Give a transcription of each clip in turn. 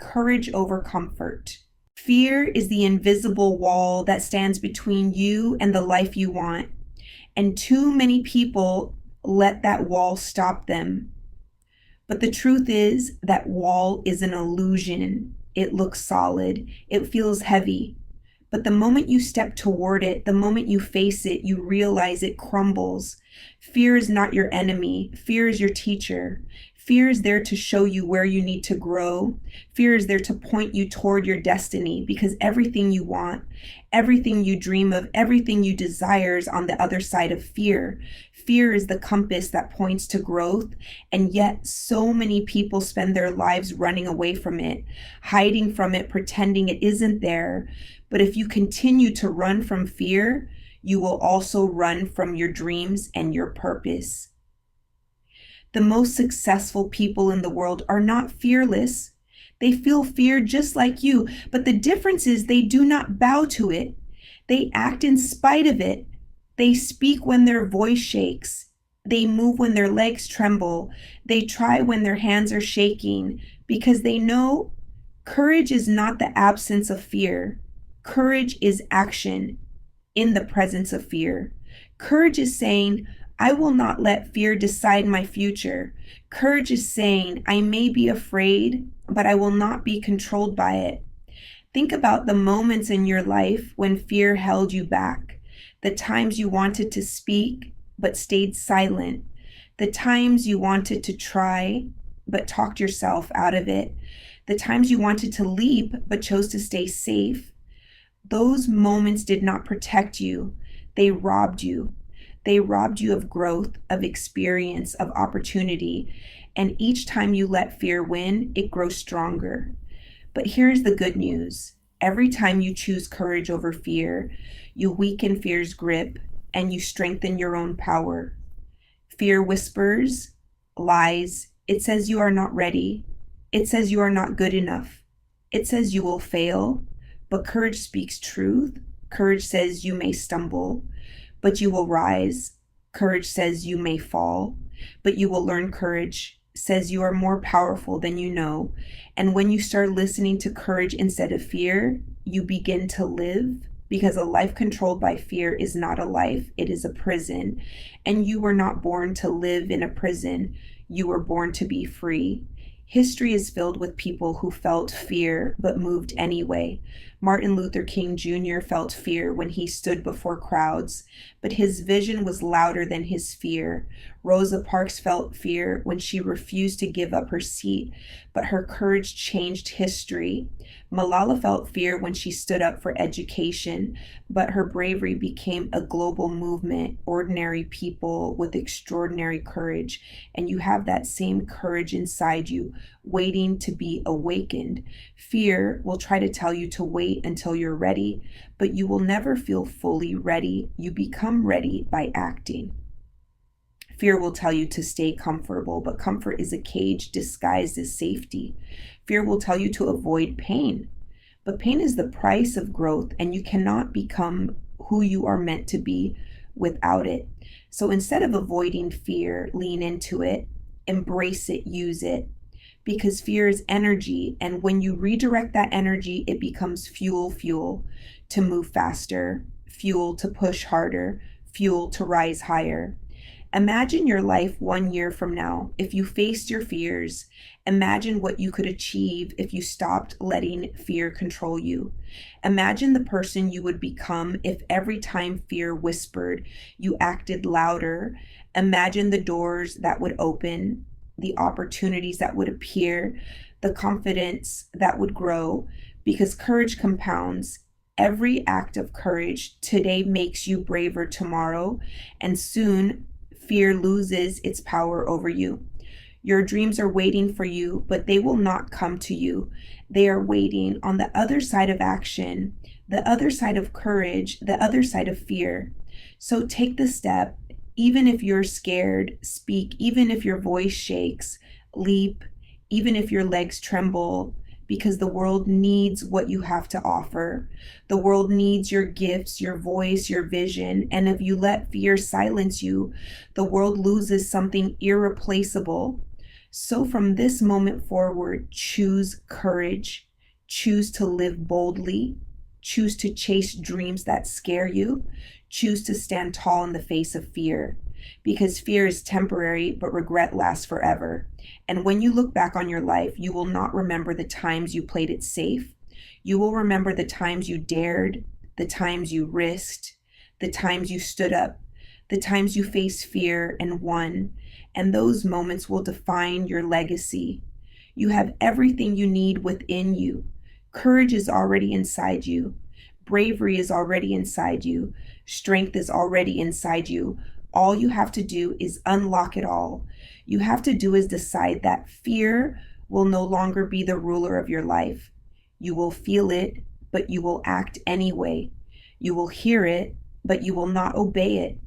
courage over comfort. Fear is the invisible wall that stands between you and the life you want. And too many people let that wall stop them. But the truth is, that wall is an illusion. It looks solid. It feels heavy. But the moment you step toward it, the moment you face it, you realize it crumbles. Fear is not your enemy. Fear is your teacher. Fear is there to show you where you need to grow. Fear is there to point you toward your destiny, because everything you want, everything you dream of, everything you desire is on the other side of fear. Fear is the compass that points to growth, and yet so many people spend their lives running away from it, hiding from it, pretending it isn't there. But if you continue to run from fear, you will also run from your dreams and your purpose. The most successful people in the world are not fearless. They feel fear just like you, but the difference is they do not bow to it. They act in spite of it. They speak when their voice shakes. They move when their legs tremble. They try when their hands are shaking, because they know courage is not the absence of fear. Courage is action in the presence of fear. Courage is saying, I will not let fear decide my future. Courage is saying, I may be afraid, but I will not be controlled by it. Think about the moments in your life when fear held you back. The times you wanted to speak, but stayed silent. The times you wanted to try, but talked yourself out of it. The times you wanted to leap, but chose to stay safe. Those moments did not protect you. They robbed you. They robbed you of growth, of experience, of opportunity. And each time you let fear win, it grows stronger. But here's the good news. Every time you choose courage over fear, you weaken fear's grip and you strengthen your own power. Fear whispers, lies. It says you are not ready. It says you are not good enough. It says you will fail. But courage speaks truth. Courage says you may stumble, but you will rise. Courage says you may fall, but you will learn. Courage says you are more powerful than you know. And when you start listening to courage instead of fear, you begin to live, because a life controlled by fear is not a life, it is a prison. And you were not born to live in a prison. You were born to be free. History is filled with people who felt fear but moved anyway. Martin Luther King Jr. felt fear when he stood before crowds, but his vision was louder than his fear. Rosa Parks felt fear when she refused to give up her seat, but her courage changed history. Malala felt fear when she stood up for education, but her bravery became a global movement, ordinary people with extraordinary courage. And you have that same courage inside you, waiting to be awakened. Fear will try to tell you to wait until you're ready, but you will never feel fully ready. You become ready by acting. Fear will tell you to stay comfortable, but comfort is a cage disguised as safety. Fear will tell you to avoid pain, but pain is the price of growth, and you cannot become who you are meant to be without it. So instead of avoiding fear, lean into it, embrace it, use it, because fear is energy, and when you redirect that energy, it becomes fuel to move faster, fuel to push harder, fuel to rise higher. Imagine your life 1 year from now. If you faced your fears, imagine what you could achieve if you stopped letting fear control you. Imagine the person you would become if every time fear whispered, you acted louder. Imagine the doors that would open, the opportunities that would appear, the confidence that would grow, because courage compounds. Every act of courage today makes you braver tomorrow, and soon fear loses its power over you. Your dreams are waiting for you, but they will not come to you. They are waiting on the other side of action, the other side of courage, the other side of fear. So take the step, even if you're scared, speak, even if your voice shakes, leap, even if your legs tremble, because the world needs what you have to offer. The world needs your gifts, your voice, your vision. And if you let fear silence you, the world loses something irreplaceable. So from this moment forward, choose courage, choose to live boldly, choose to chase dreams that scare you, choose to stand tall in the face of fear. Because fear is temporary, but regret lasts forever. And when you look back on your life, you will not remember the times you played it safe. You will remember the times you dared, the times you risked, the times you stood up, the times you faced fear and won. And those moments will define your legacy. You have everything you need within you. Courage is already inside you. Bravery is already inside you. Strength is already inside you. All you have to do is unlock it all. You have to do is decide that fear will no longer be the ruler of your life. You will feel it, but you will act anyway. You will hear it, but you will not obey it.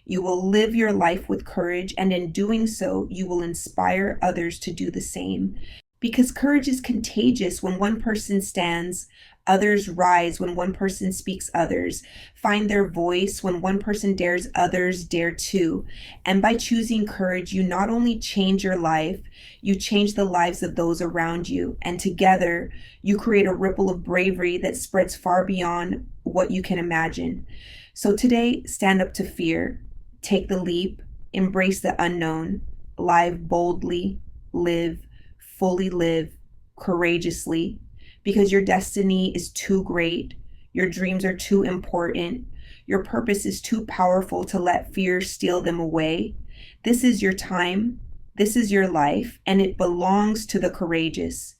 You will live your life with courage, and in doing so, you will inspire others to do the same. Because courage is contagious. When one person stands, others rise. When one person speaks, others find their voice. When one person dares, others dare too. And by choosing courage, you not only change your life, you change the lives of those around you. And together, you create a ripple of bravery that spreads far beyond what you can imagine. So today, stand up to fear. Take the leap, embrace the unknown, live boldly, fully live, courageously, because your destiny is too great, your dreams are too important, your purpose is too powerful to let fear steal them away. This is your time, this is your life, and it belongs to the courageous.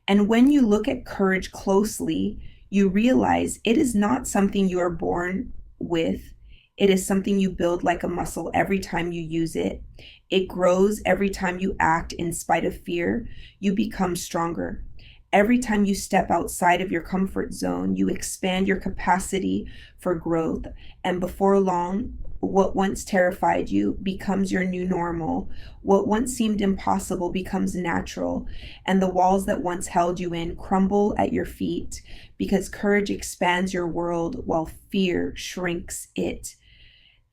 And when you look at courage closely, you realize it is not something you are born with. It is something you build like a muscle every time you use it. It grows every time you act in spite of fear. You become stronger. Every time you step outside of your comfort zone, you expand your capacity for growth. And before long, what once terrified you becomes your new normal. What once seemed impossible becomes natural. And the walls that once held you in crumble at your feet, because courage expands your world while fear shrinks it.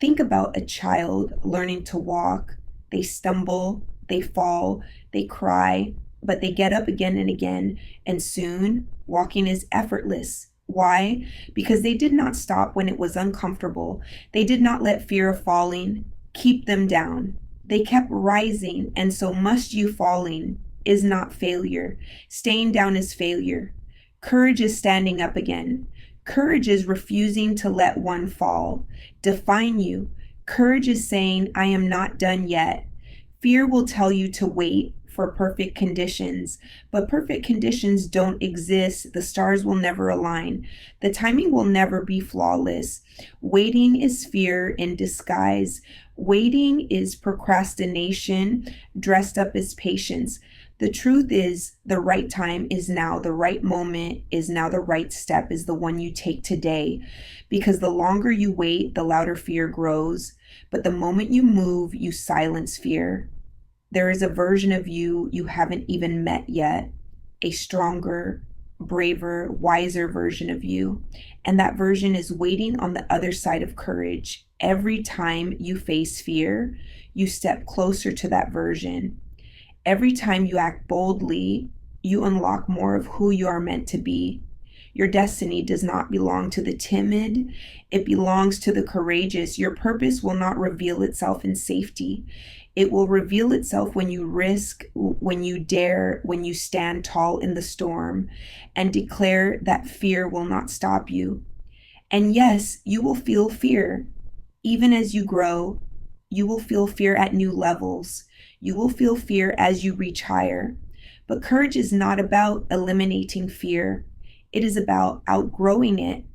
Think about a child learning to walk. They stumble, they fall, they cry, but they get up again and again, and soon walking is effortless. Why? Because they did not stop when it was uncomfortable. They did not let fear of falling keep them down. They kept rising, and so must you falling is not failure. Staying down is failure. Courage is standing up again. Courage is refusing to let one fall define you. Courage is saying, I am not done yet. Fear will tell you to wait for perfect conditions, but perfect conditions don't exist. The stars will never align. The timing will never be flawless. Waiting is fear in disguise. Waiting is procrastination dressed up as patience. The truth is, the right time is now. The right moment is now. The right step is the one you take today. Because the longer you wait, the louder fear grows. But the moment you move, you silence fear. There is a version of you you haven't even met yet. A stronger, braver, wiser version of you. And that version is waiting on the other side of courage. Every time you face fear, you step closer to that version. Every time you act boldly, you unlock more of who you are meant to be. Your destiny does not belong to the timid. It belongs to the courageous. Your purpose will not reveal itself in safety. It will reveal itself when you risk, when you dare, when you stand tall in the storm and declare that fear will not stop you. And yes, you will feel fear. Even as you grow, you will feel fear at new levels. You will feel fear as you reach higher. But courage is not about eliminating fear. It is about outgrowing it,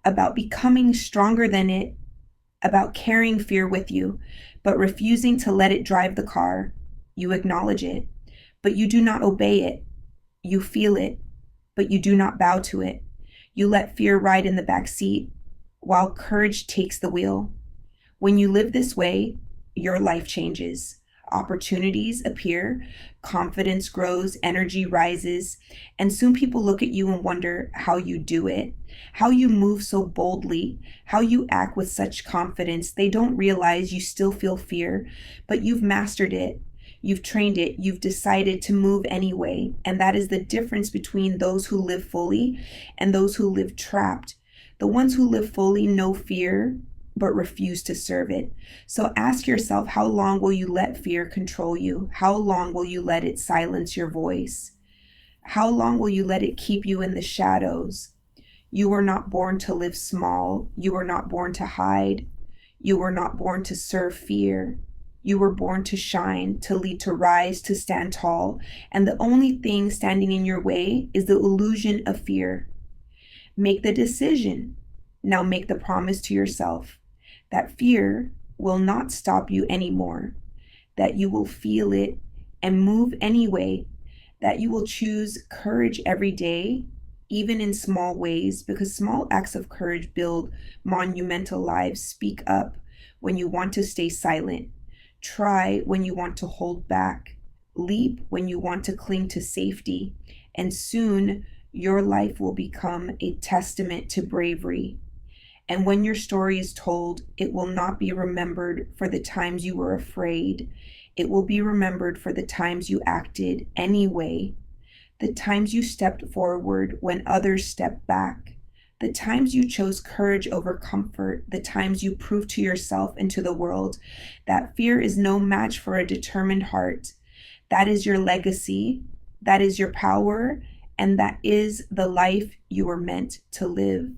about becoming stronger than it, about carrying fear with you, but refusing to let it drive the car. You acknowledge it, but you do not obey it. You feel it, but you do not bow to it. You let fear ride in the back seat while courage takes the wheel. When you live this way, your life changes. Opportunities appear, confidence grows, energy rises, and soon people look at you and wonder how you do it, how you move so boldly, how you act with such confidence. They don't realize you still feel fear, but you've mastered it. You've trained it. You've decided to move anyway. And that is the difference between those who live fully and those who live trapped. The ones who live fully know fear, but refuse to serve it. So ask yourself, how long will you let fear control you? How long will you let it silence your voice? How long will you let it keep you in the shadows? You were not born to live small. You were not born to hide. You were not born to serve fear. You were born to shine, to lead, to rise, to stand tall. And the only thing standing in your way is the illusion of fear. Make the decision. Now make the promise to yourself that fear will not stop you anymore, that you will feel it and move anyway, that you will choose courage every day, even in small ways, because small acts of courage build monumental lives. Speak up when you want to stay silent. Try when you want to hold back. Leap when you want to cling to safety. And soon your life will become a testament to bravery. And when your story is told, it will not be remembered for the times you were afraid. It will be remembered for the times you acted anyway, the times you stepped forward when others stepped back, the times you chose courage over comfort, the times you proved to yourself and to the world that fear is no match for a determined heart. That is your legacy, that is your power, and that is the life you were meant to live.